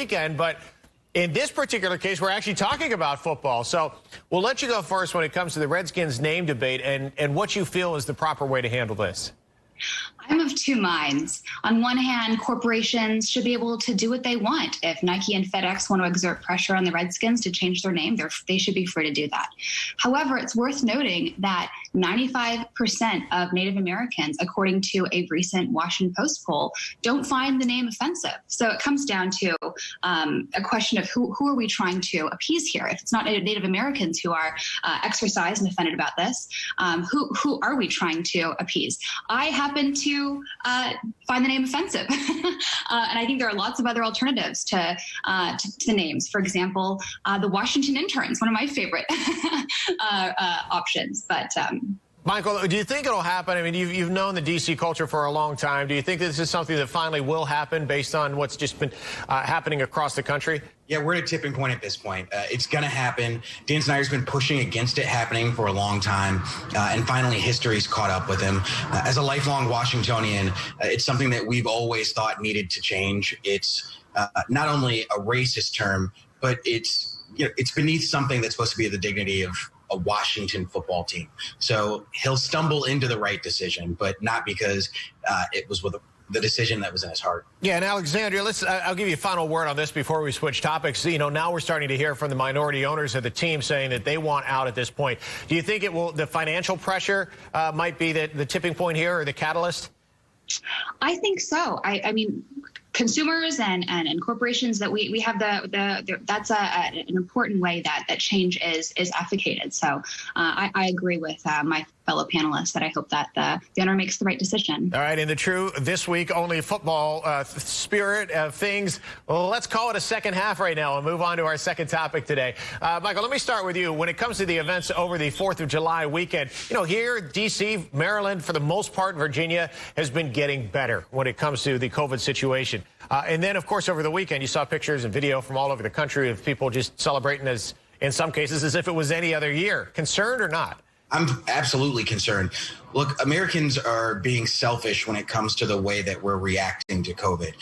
weekend, but in this particular case, we're actually talking about football. So we'll let you go first when it comes to the Redskins name debate and what you feel is the proper way to handle this. I'm of two minds. On one hand, corporations should be able to do what they want. If Nike and FedEx want to exert pressure on the Redskins to change their name, they should be free to do that. However, it's worth noting that 95% of Native Americans, according to a recent Washington Post poll, don't find the name offensive. So it comes down to a question of who are we trying to appease here? If it's not Native Americans who are exercised and offended about this, who are we trying to appease? I happen to find the name offensive. And I think there are lots of other alternatives to names. For example, the Washington Interns, one of my favorite options. But Michael, do you think it'll happen? I mean, you've known the D.C. culture for a long time. Do you think this is something that finally will happen based on what's just been happening across the country? Yeah, we're at a tipping point at this point. It's going to happen. Dan Snyder's been pushing against it happening for a long time, and finally history's caught up with him. As a lifelong Washingtonian, it's something that we've always thought needed to change. It's not only a racist term, but it's beneath something that's supposed to be the dignity of a Washington football team. So he'll stumble into the right decision, but not because it was with the decision that was in his heart. Yeah, and Alexandra, I'll give you a final word on this before we switch topics. You know, now we're starting to hear from the minority owners of the team saying that they want out at this point. Do you think the financial pressure might be the tipping point here or the catalyst? I think so. I mean, consumers and corporations that we have that's an important way that change is advocated. So I agree with my fellow panelists that I hope that the owner makes the right decision. All right, in the true this week only football spirit of things, let's call it a second half right now and move on to our second topic today. Michael, let me start with you. When it comes to the events over the 4th of July weekend, you know, here, D.C., Maryland, for the most part, Virginia has been getting better when it comes to the COVID situation. And then, of course, over the weekend, you saw pictures and video from all over the country of people just celebrating as, in some cases, as if it was any other year. Concerned or not? I'm absolutely concerned. Look, Americans are being selfish when it comes to the way that we're reacting to COVID.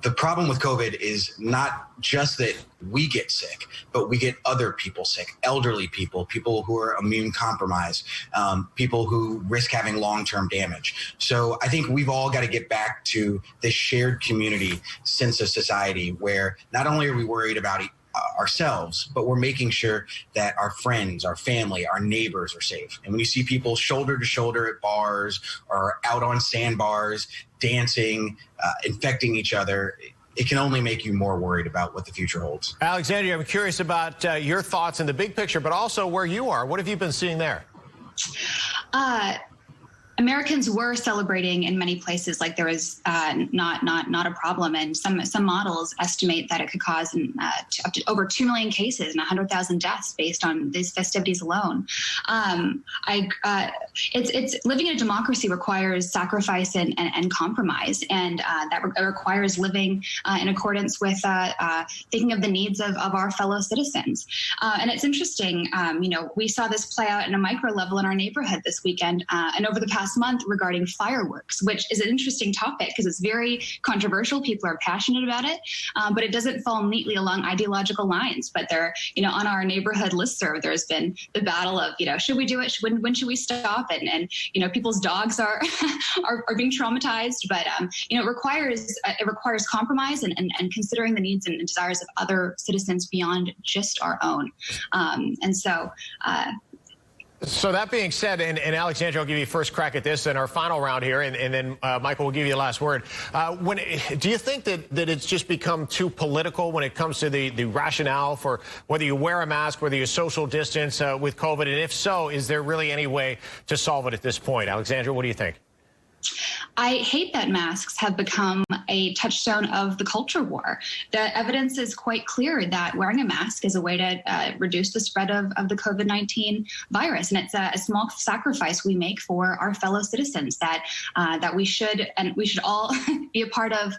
The problem with COVID is not just that we get sick, but we get other people sick, elderly people, people who are immune compromised, people who risk having long-term damage. So I think we've all got to get back to this shared community sense of society where not only are we worried about ourselves, but we're making sure that our friends, our family, our neighbors are safe. And when you see people shoulder to shoulder at bars or out on sandbars, dancing, infecting each other, it can only make you more worried about what the future holds. Alexandra, I'm curious about your thoughts in the big picture, but also where you are. What have you been seeing there? Americans were celebrating in many places like there was not a problem, and some models estimate that it could cause up to over 2 million cases and 100,000 deaths based on these festivities alone. It's living in a democracy requires sacrifice and compromise, and that requires living in accordance with thinking of the needs of our fellow citizens. And it's interesting, you know, we saw this play out in a micro level in our neighborhood this weekend and over the past month regarding fireworks, which is an interesting topic because it's very controversial. People are passionate about it, but it doesn't fall neatly along ideological lines. But there, you know, on our neighborhood listserv, there's been the battle of, you know, should we do it? When should we stop? And you know, people's dogs are being traumatized. But you know, it requires compromise and considering the needs and desires of other citizens beyond just our own. So that being said, and Alexandra, I'll give you first crack at this in our final round here, and then Michael will give you the last word. Do you think that it's just become too political when it comes to the rationale for whether you wear a mask, whether you social distance with COVID? And if so, is there really any way to solve it at this point? Alexandra, what do you think? I hate that masks have become a touchstone of the culture war. The evidence is quite clear that wearing a mask is a way to reduce the spread of the COVID-19 virus. And it's a small sacrifice we make for our fellow citizens that we should all be a part of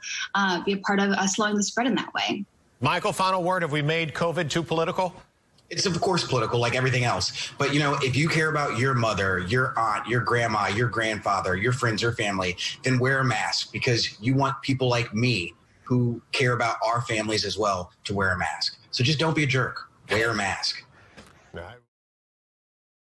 slowing the spread in that way. Michael, final word. Have we made COVID too political? It's, of course, political like everything else. But, you know, if you care about your mother, your aunt, your grandma, your grandfather, your friends, your family, then wear a mask because you want people like me who care about our families as well to wear a mask. So just don't be a jerk. Wear a mask.